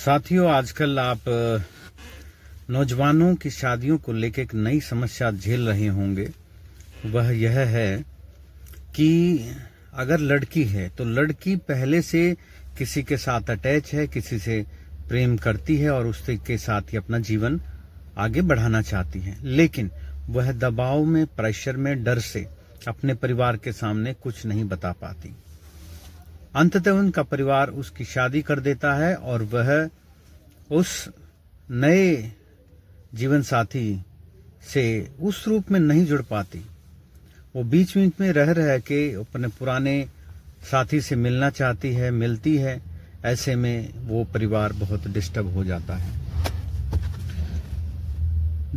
साथियों, आजकल आप नौजवानों की शादियों को लेकर एक नई समस्या झेल रहे होंगे। वह यह है कि अगर लड़की है तो लड़की पहले से किसी के साथ अटैच है, किसी से प्रेम करती है और उसके साथ ही अपना जीवन आगे बढ़ाना चाहती है, लेकिन वह दबाव में, प्रेशर में, डर से अपने परिवार के सामने कुछ नहीं बता पाती। अंततः उनका परिवार उसकी शादी कर देता है और वह उस नए जीवन साथी से उस रूप में नहीं जुड़ पाती। वो बीच बीच में रह के अपने पुराने साथी से मिलना चाहती है, मिलती है। ऐसे में वो परिवार बहुत डिस्टर्ब हो जाता है।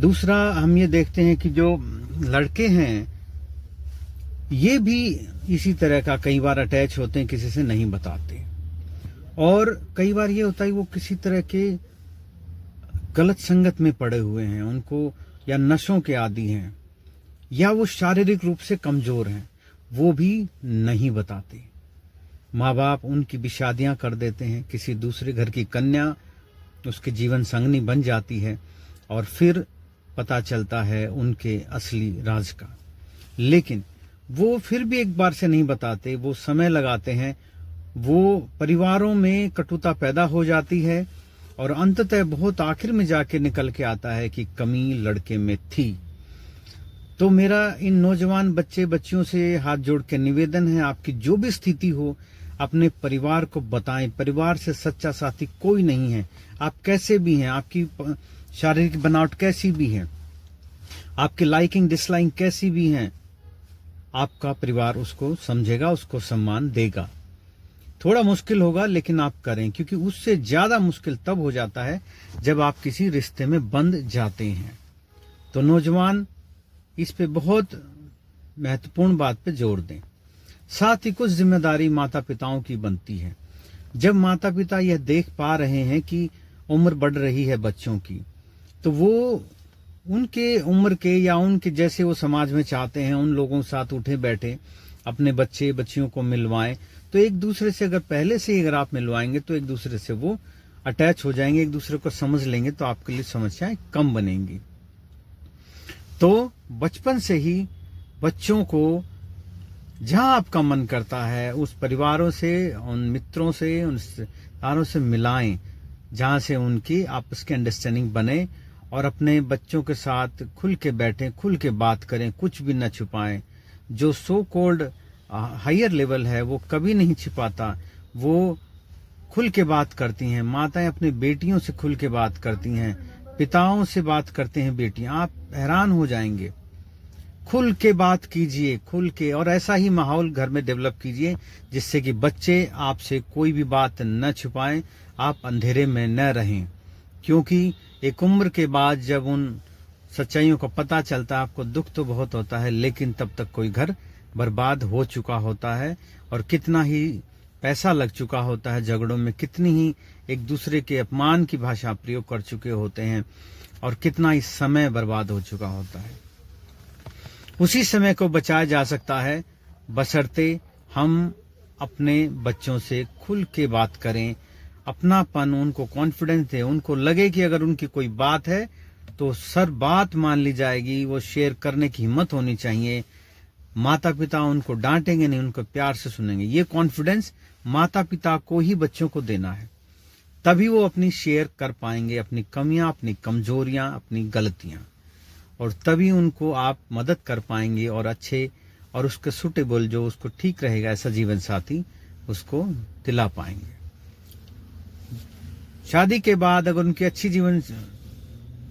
दूसरा, हम ये देखते हैं कि जो लड़के हैं ये भी इसी तरह का कई बार अटैच होते हैं, किसी से नहीं बताते। और कई बार ये होता है वो किसी तरह के गलत संगत में पड़े हुए हैं, उनको या नशों के आदी हैं या वो शारीरिक रूप से कमजोर हैं, वो भी नहीं बताते। माँ बाप उनकी भी शादियां कर देते हैं, किसी दूसरे घर की कन्या उसके जीवन संगनी बन जाती है और फिर पता चलता है उनके असली राज का। लेकिन वो फिर भी एक बार से नहीं बताते, वो समय लगाते हैं। वो परिवारों में कटुता पैदा हो जाती है और अंततः बहुत आखिर में जाके निकल के आता है कि कमी लड़के में थी। तो मेरा इन नौजवान बच्चे बच्चियों से हाथ जोड़ के निवेदन है, आपकी जो भी स्थिति हो अपने परिवार को बताएं। परिवार से सच्चा साथी कोई नहीं है। आप कैसे भी हैं, आपकी शारीरिक बनावट कैसी भी है, आपकी लाइकिंग डिसलाइकिंग कैसी भी है, आपका परिवार उसको समझेगा, उसको सम्मान देगा। थोड़ा मुश्किल होगा लेकिन आप करें, क्योंकि उससे ज्यादा मुश्किल तब हो जाता है जब आप किसी रिश्ते में बंध जाते हैं। तो नौजवान इस पे बहुत महत्वपूर्ण बात पे जोर दें। साथ ही कुछ जिम्मेदारी माता पिताओं की बनती है। जब माता पिता यह देख पा रहे हैं कि उम्र बढ़ रही है बच्चों की, तो वो उनके उम्र के या उनके जैसे वो समाज में चाहते हैं उन लोगों के साथ उठे बैठे अपने बच्चे बच्चियों को मिलवाएं। तो एक दूसरे से अगर पहले से ही अगर आप मिलवाएंगे तो एक दूसरे से वो अटैच हो जाएंगे, एक दूसरे को समझ लेंगे, तो आपके लिए समस्याएं कम बनेंगी। तो बचपन से ही बच्चों को जहां आपका मन करता है उस परिवारों से, उन मित्रों से, उन रिश्तेदारों से मिलाएं जहां से उनकी आपस की अंडरस्टैंडिंग बने और अपने बच्चों के साथ खुल के बैठें, खुल के बात करें, कुछ भी न छुपाएं। जो सो कॉल्ड हायर लेवल है वो कभी नहीं छिपाता, वो खुल के बात करती हैं। माताएं अपनी बेटियों से खुल के बात करती हैं, पिताओं से बात करते हैं बेटियां। आप हैरान हो जाएंगे। खुल के बात कीजिए, खुल के, और ऐसा ही माहौल घर में डेवलप कीजिए जिससे कि बच्चे आपसे कोई भी बात न छुपाएं, आप अंधेरे में न रहें। क्योंकि एक उम्र के बाद जब उन सच्चाइयों का पता चलता है, आपको दुख तो बहुत होता है, लेकिन तब तक कोई घर बर्बाद हो चुका होता है और कितना ही पैसा लग चुका होता है झगड़ों में, कितनी ही एक दूसरे के अपमान की भाषा प्रयोग कर चुके होते हैं और कितना ही समय बर्बाद हो चुका होता है। उसी समय को बचाया जा सकता है बशर्ते हम अपने बच्चों से खुल के बात करें, अपनापन, उनको कॉन्फिडेंस दे, उनको लगे कि अगर उनकी कोई बात है तो सर बात मान ली जाएगी, वो शेयर करने की हिम्मत होनी चाहिए। माता पिता उनको डांटेंगे नहीं, उनको प्यार से सुनेंगे। ये कॉन्फिडेंस माता पिता को ही बच्चों को देना है, तभी वो अपनी शेयर कर पाएंगे, अपनी कमियां, अपनी कमजोरियां, अपनी गलतियां, और तभी उनको आप मदद कर पाएंगे और अच्छे और उसके सुटेबल, जो उसको ठीक रहेगा ऐसा जीवन साथी उसको दिला पाएंगे। शादी के बाद अगर उनकी अच्छी जीवन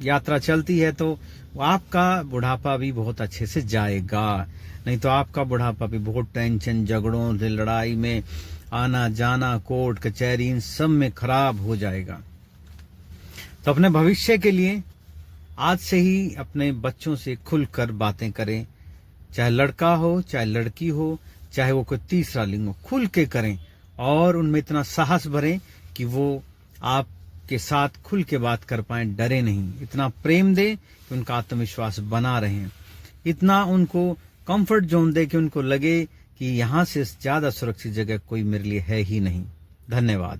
यात्रा चलती है तो आपका बुढ़ापा भी बहुत अच्छे से जाएगा। नहीं तो आपका बुढ़ापा भी बहुत टेंशन, झगड़ों से, लड़ाई में आना जाना, कोर्ट कचहरी, इन सब में खराब हो जाएगा। तो अपने भविष्य के लिए आज से ही अपने बच्चों से खुलकर बातें करें, चाहे लड़का हो, चाहे लड़की हो, चाहे वो कोई तीसरा लिंग हो, खुल के करें और उनमें इतना साहस भरें कि वो आपके साथ खुल के बात कर पाए, डरे नहीं। इतना प्रेम दे कि उनका आत्मविश्वास बना रहे, इतना उनको कंफर्ट जोन दे कि उनको लगे कि यहां से ज्यादा सुरक्षित जगह कोई मेरे लिए है ही नहीं। धन्यवाद।